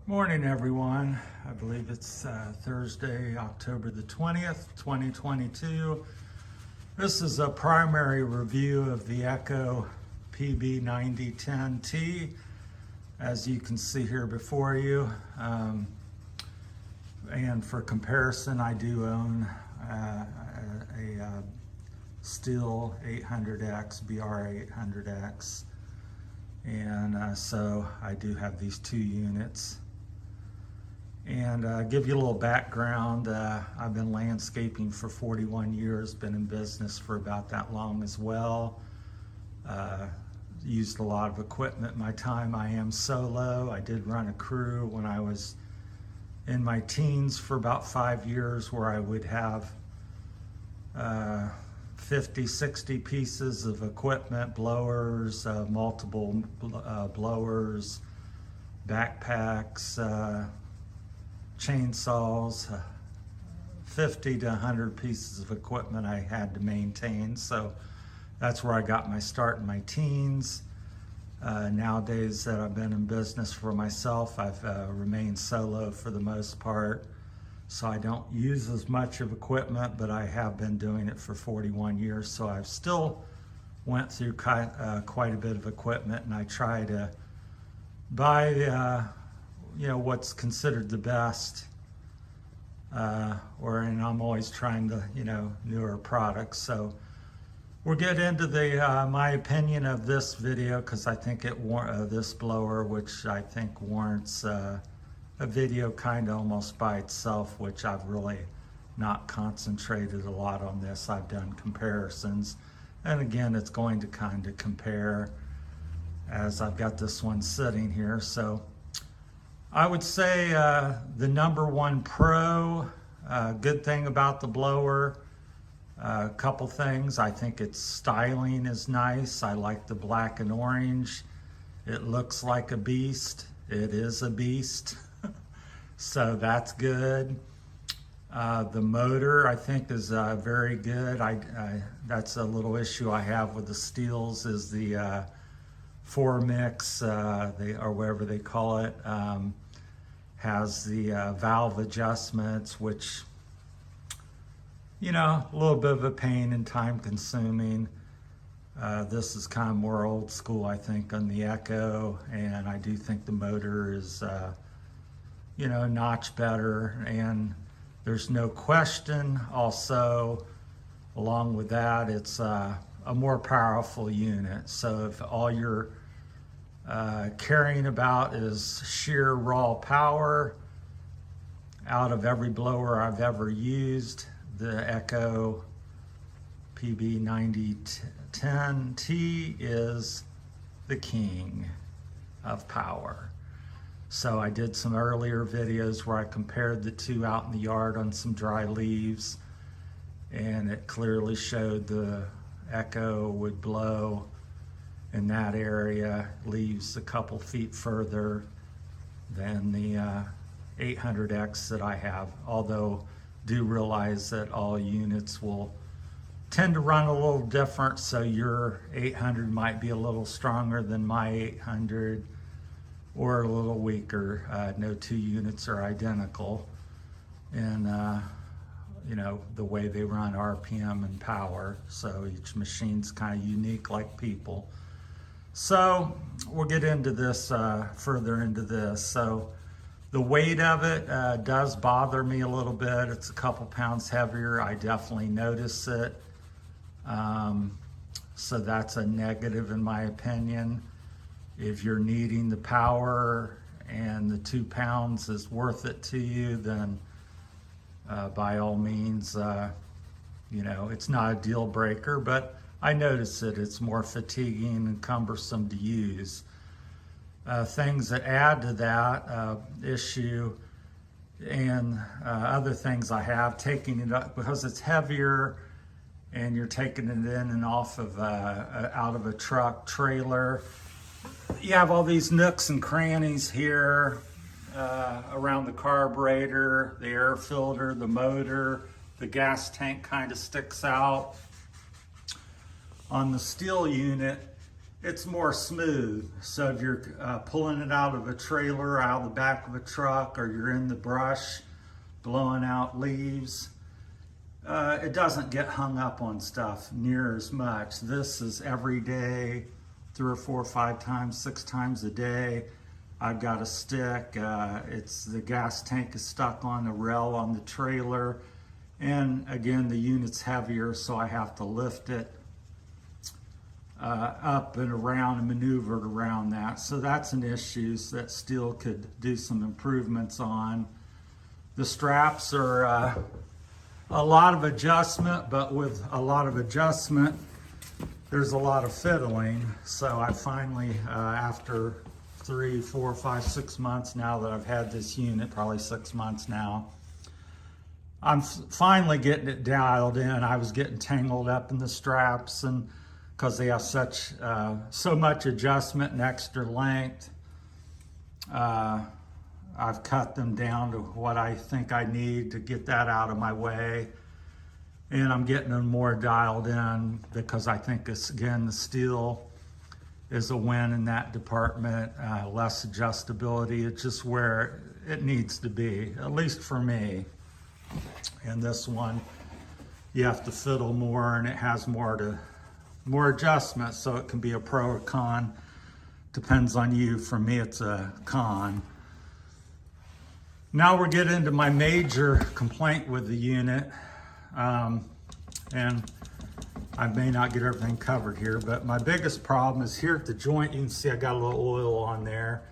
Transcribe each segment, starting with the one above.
Morning, everyone. I believe it's Thursday, October the 20th, 2022. This is a primary review of the Echo PB9010T. As you can see here before you. And for comparison, I do own a Stihl 800X, BR 800X. And so I do have these two units. And give you a little background, I've been landscaping for 41 years, been in business for about that long as well. Used a lot of equipment in my time. I am solo. I did run a crew when I was in my teens for about 5 years, where I would have 50, 60 pieces of equipment, blowers, multiple blowers, backpacks, chainsaws, 50 to 100 pieces of equipment I had to maintain. So that's where I got my start in my teens. Nowadays that I've been in business for myself, I've remained solo for the most part. So I don't use as much of equipment, but I have been doing it for 41 years. So I've still went through quite a bit of equipment, and I try to buy what's considered the best, and I'm always trying to, newer products. So we'll get into the my opinion of this video, because I think this blower, which I think warrants a video kind of almost by itself, which I've really not concentrated a lot on this. I've done comparisons, and again, it's going to kind of compare as I've got this one sitting here. So I would say the number one good thing about the blower, a couple things. I think its styling is nice. I like the black and orange. It looks like a beast. It is a beast. So that's good. The motor, I think, is very good. That's a little issue I have with the Stihls, is the 4-mix, or whatever they call it. Has the valve adjustments, which, a little bit of a pain and time consuming. This is kind of more old school, I think, on the Echo, and I do think the motor is, a notch better, and there's no question also, along with that, it's a more powerful unit. So if all you're caring about is sheer raw power, out of every blower I've ever used, the Echo PB9010T is the king of power. So I did some earlier videos where I compared the two out in the yard on some dry leaves, and it clearly showed the Echo would blow in that area, leaves a couple feet further than the 800X that I have. Although do realize that all units will tend to run a little different, so your 800 might be a little stronger than my 800, or a little weaker. No two units are identical in the way they run RPM and power. So each machine's kind of unique, like people. So we'll get into this, further into this. So the weight of it does bother me a little bit. It's a couple pounds heavier. I definitely notice it. So that's a negative in my opinion. If you're needing the power and the 2 pounds is worth it to you, then by all means, it's not a deal breaker, but I notice it. It's more fatiguing and cumbersome to use. Things that add to that issue, and other things I have, taking it up, because it's heavier and you're taking it in and off of out of a truck trailer. You have all these nooks and crannies here around the carburetor, the air filter, the motor, the gas tank kind of sticks out. On the Stihl unit, it's more smooth. So if you're pulling it out of a trailer, out of the back of a truck, or you're in the brush blowing out leaves, it doesn't get hung up on stuff near as much. This is every day, 3 or 4 or 5 times, 6 times a day. I've got a stick. The gas tank is stuck on the rail on the trailer. And again, the unit's heavier, so I have to lift it up and around and maneuver it around that. So that's an issue that Stihl could do some improvements on. The straps are a lot of adjustment, but with a lot of adjustment, there's a lot of fiddling. So I finally, after 3, 4, 5, 6 months now that I've had this unit, probably 6 months now, I'm finally getting it dialed in. I was getting tangled up in the straps, and because they have so much adjustment and extra length, I've cut them down to what I think I need to get that out of my way. And I'm getting them more dialed in because I think this, again, the Stihl is a win in that department. Less adjustability. It's just where it needs to be, at least for me. And this one, you have to fiddle more, and it has more adjustment, so it can be a pro or con. Depends on you. For me, it's a con. Now we're getting into my major complaint with the unit. And I may not get everything covered here, but my biggest problem is here at the joint. You can see I got a little oil on there,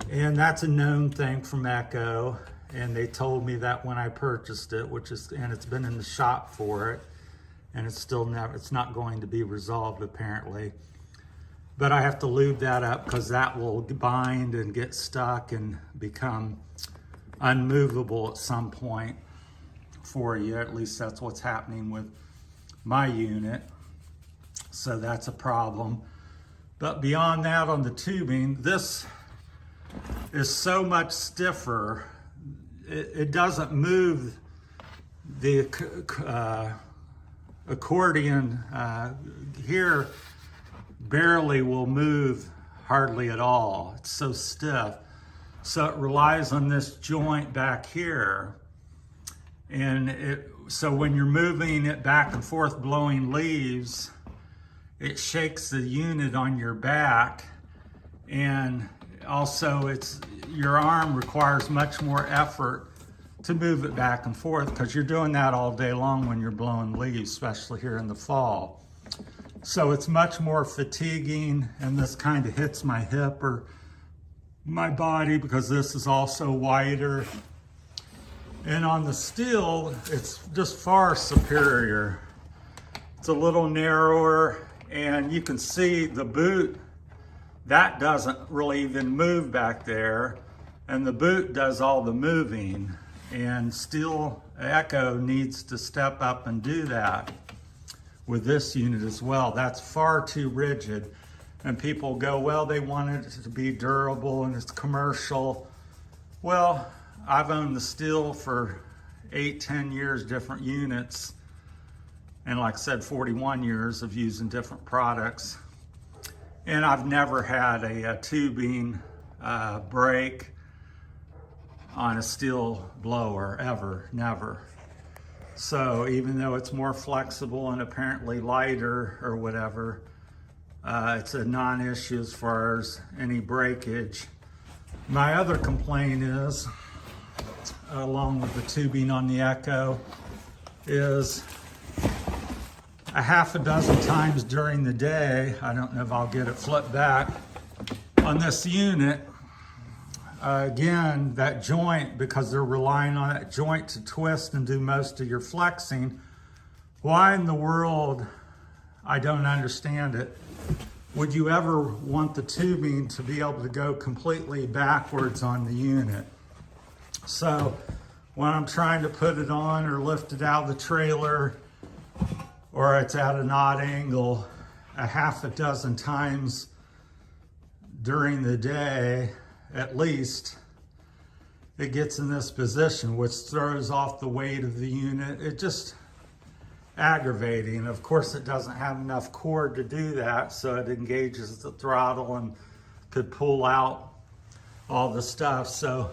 and that's a known thing from Echo. And they told me that when I purchased it, and it's been in the shop for it, and it's not going to be resolved apparently. But I have to lube that up because that will bind and get stuck and become unmovable at some point for you. At least that's what's happening with my unit. So that's a problem. But beyond that, on the tubing, this is so much stiffer. It doesn't move. The accordion here barely will move hardly at all. It's so stiff. So it relies on this joint back here. And so when you're moving it back and forth, blowing leaves, it shakes the unit on your back. And also your arm requires much more effort to move it back and forth, because you're doing that all day long when you're blowing leaves, especially here in the fall. So it's much more fatiguing, and this kind of hits my hip or my body because this is also wider. And on the Stihl, it's just far superior. It's a little narrower, and you can see the boot, that doesn't really even move back there, and the boot does all the moving. And Stihl Echo needs to step up and do that with this unit as well. That's far too rigid. And people go, well, they want it to be durable and it's commercial. Well, I've owned the Stihl for 8-10 years, different units. And like I said, 41 years of using different products. And I've never had a tubing break on a Stihl blower, ever, never. So even though it's more flexible and apparently lighter or whatever, it's a non-issue as far as any breakage. My other complaint is, along with the tubing on the Echo, is a half a dozen times during the day, I don't know if I'll get it flipped back, on this unit, again, that joint, because they're relying on that joint to twist and do most of your flexing. Why in the world, I don't understand it, would you ever want the tubing to be able to go completely backwards on the unit? So when I'm trying to put it on or lift it out of the trailer, or it's at an odd angle, a half a dozen times during the day, at least, it gets in this position, which throws off the weight of the unit. aggravating. Of course, it doesn't have enough cord to do that, so it engages the throttle and could pull out all the stuff. So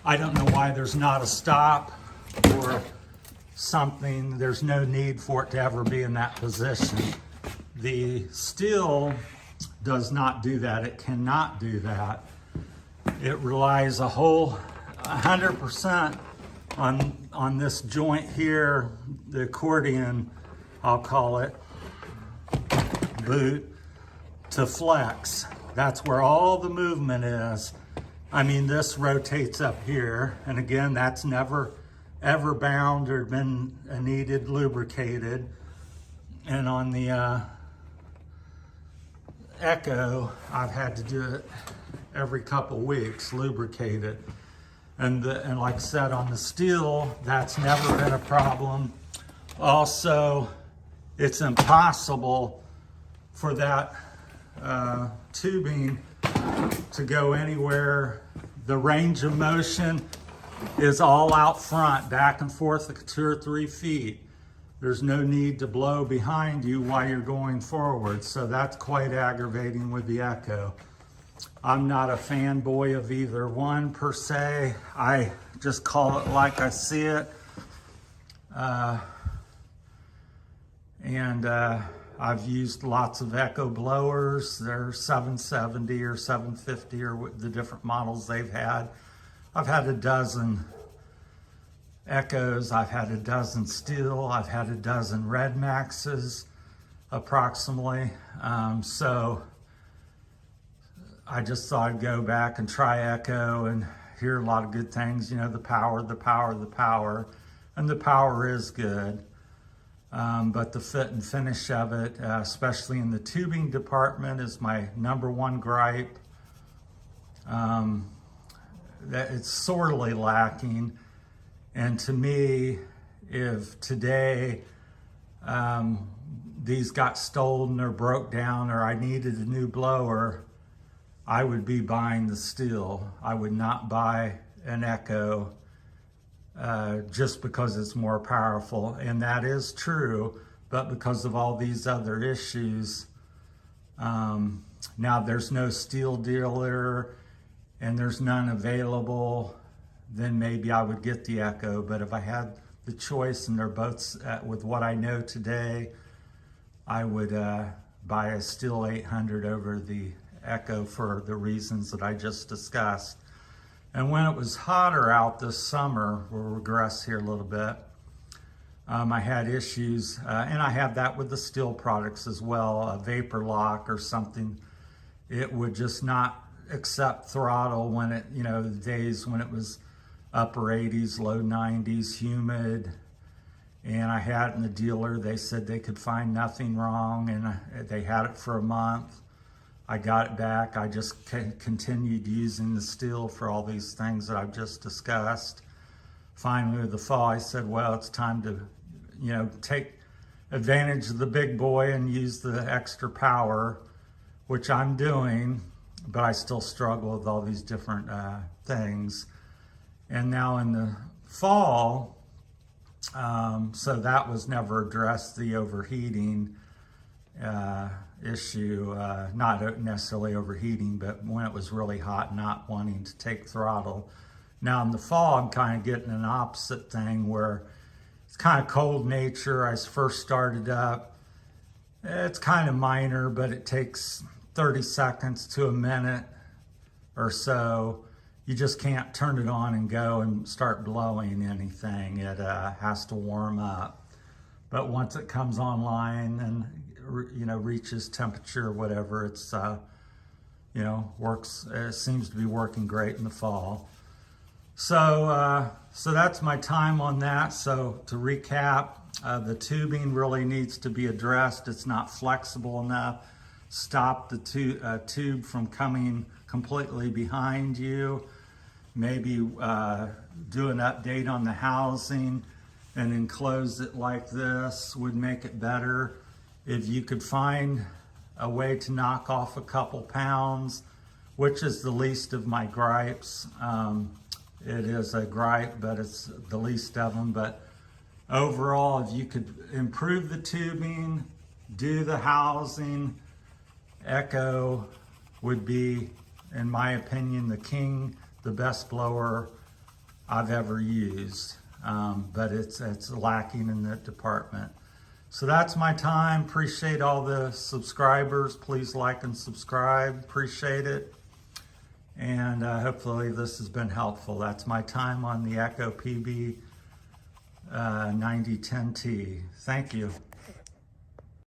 I don't know why there's not a stop or something. There's no need for it to ever be in that position. The Stihl does not do that. It cannot do that. It relies a whole 100% on this joint here, the accordion, I'll call it, boot, to flex. That's where all the movement is. I mean, this rotates up here, and again, that's never ever bound or been needed lubricated. And on the Echo, I've had to do it every couple weeks, lubricate it. And like I said, on the Stihl, that's never been a problem. Also, it's impossible for that tubing to go anywhere. The range of motion is all out front, back and forth like 2 or 3 feet. There's no need to blow behind you while you're going forward. So that's quite aggravating with the Echo. I'm not a fanboy of either one per se. I just call it like I see it. I've used lots of Echo blowers. They're 770 or 750 or the different models they've had. I've had a dozen Echoes. I've had a dozen Stihl. I've had a dozen Red Maxes, approximately. So I just thought I'd go back and try Echo and hear a lot of good things. You know, the power. And the power is good. But the fit and finish of it, especially in the tubing department, is my #1 gripe. That it's sorely lacking. And to me, if today these got stolen or broke down or I needed a new blower, I would be buying the Stihl. I would not buy an Echo just because it's more powerful. And that is true, but because of all these other issues, now there's no Stihl dealer and there's none available, then maybe I would get the Echo. But if I had the choice and they're both with what I know today, I would buy a Stihl 800 over the Echo for the reasons that I just discussed. And when it was hotter out this summer, we'll regress here a little bit, I had issues, and I have that with the Stihl products as well, a vapor lock or something. It would just not accept throttle when it, you know, the days when it was upper 80s, low 90s, humid. And I had it in the dealer. They said they could find nothing wrong, and they had it for a month. I got it back. I just continued using the Stihl for all these things that I've just discussed. Finally, with the fall, I said, well, it's time to, you know, take advantage of the big boy and use the extra power, which I'm doing, but I still struggle with all these different things. And now in the fall, so that was never addressed, the overheating issue, not necessarily overheating, but when it was really hot, not wanting to take throttle. Now in the fall, I'm kind of getting an opposite thing where it's kind of cold nature. I first started up. It's kind of minor, but it takes 30 seconds to a minute or so. You just can't turn it on and go and start blowing anything. It has to warm up. But once it comes online and, you know, reaches temperature or whatever, it's, you know, works, it seems to be working great in the fall. So, so that's my time on that. So to recap, the tubing really needs to be addressed. It's not flexible enough. Stop the tube from coming completely behind you. Maybe do an update on the housing and enclose it like this would make it better. If you could find a way to knock off a couple pounds, which is the least of my gripes. It is a gripe, but it's the least of them. But overall, if you could improve the tubing, do the housing, Echo would be, in my opinion, the best blower I've ever used. But it's lacking in that department. So that's my time. Appreciate all the subscribers. Please like and subscribe. Appreciate it. And hopefully this has been helpful. That's my time on the Echo PB 9010T. Thank you.